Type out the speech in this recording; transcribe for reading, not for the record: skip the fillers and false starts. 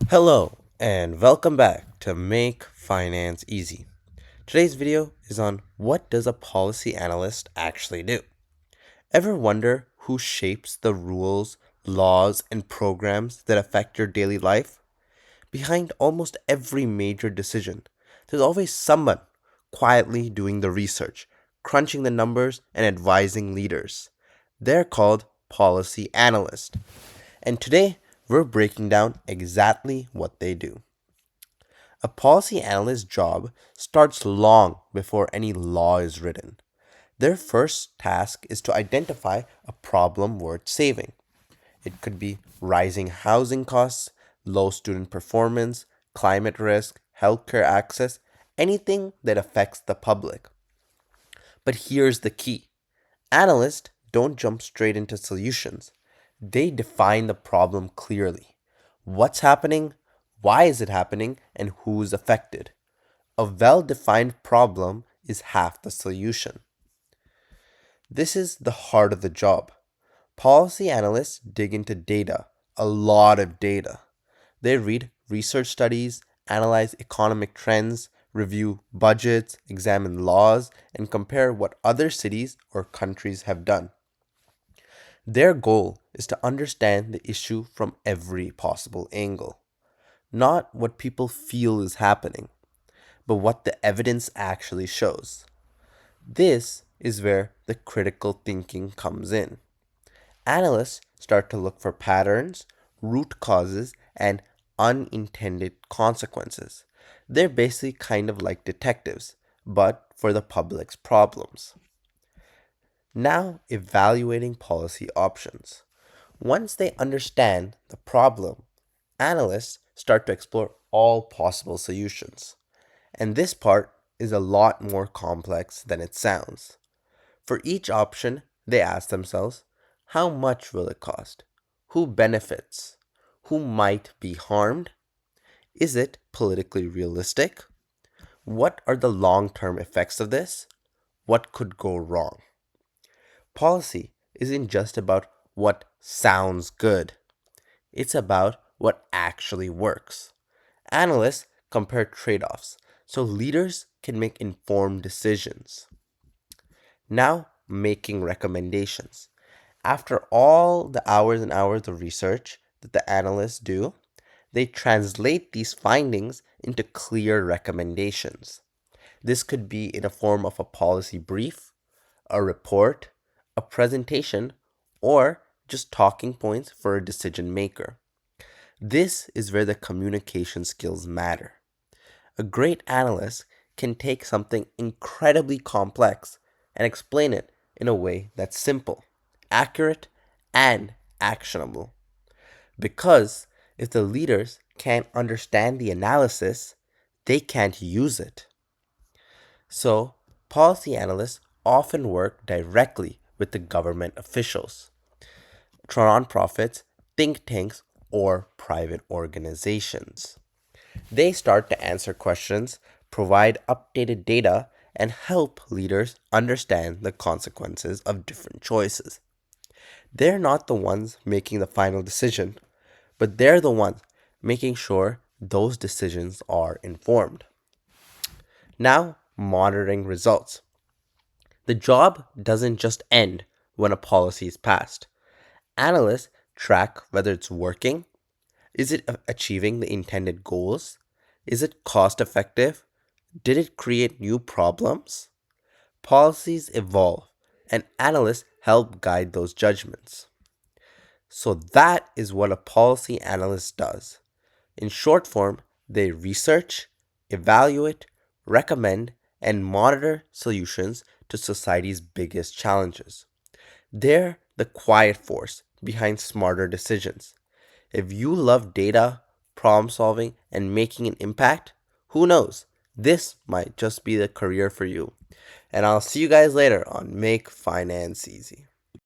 Hello and welcome back to Make Finance Easy. Today's video is on what does a policy analyst actually do? Ever wonder who shapes the rules, laws, and programs that affect your daily life? Behind almost every major decision, there's always someone quietly doing the research, crunching the numbers, and advising leaders. They're called policy analysts. And today, we're breaking down exactly what they do. A policy analyst's job starts long before any law is written. Their first task is to identify a problem worth saving. It could be rising housing costs, low student performance, climate risk, healthcare access, anything that affects the public. But here's the key: analysts don't jump straight into solutions. They define the problem clearly. What's happening, why is it happening, and who's affected. A well defined problem is half the solution. This is the heart of the job. Policy analysts dig into data, a lot of data. They read research studies, analyze economic trends, review budgets, examine laws, and compare what other cities or countries have done. Their goal is to understand the issue from every possible angle, not what people feel is happening, but what the evidence actually shows. This is where the critical thinking comes in. Analysts start to look for patterns, root causes, and unintended consequences. They're basically kind of like detectives, but for the public's problems. Now, evaluating policy options. Once they understand the problem, analysts start to explore all possible solutions. And this part is a lot more complex than it sounds. For each option, they ask themselves, how much will it cost? Who benefits? Who might be harmed? Is it politically realistic? What are the long term effects of this? What could go wrong? Policy isn't just about what sounds good, it's about what actually works. Analysts compare trade offs so leaders can make informed decisions. Now, making recommendations. After all the hours and hours of research that the analysts do, they translate these findings into clear recommendations. This could be in a form of a policy brief, a report, a presentation, or just talking points for a decision maker. This is where the communication skills matter. A great analyst can take something incredibly complex and explain it in a way that's simple, accurate, and actionable. Because if the leaders can't understand the analysis, they can't use it. So, policy analysts often work directly with the government officials, nonprofits, think tanks, or private organizations. They start to answer questions, provide updated data, and help leaders understand the consequences of different choices. They're not the ones making the final decision, but they're the ones making sure those decisions are informed. Now, monitoring results. The job doesn't just end when a policy is passed. Analysts track whether it's working. Is it achieving the intended goals? Is it cost effective? Did it create new problems? Policies evolve, and analysts help guide those judgments. So, that is what a policy analyst does. In short form, they research, evaluate, recommend, and monitor solutions to society's biggest challenges. They're the quiet force behind smarter decisions. If you love data, problem solving, and making an impact, who knows? This might just be the career for you. And I'll see you guys later on Make Finance Easy.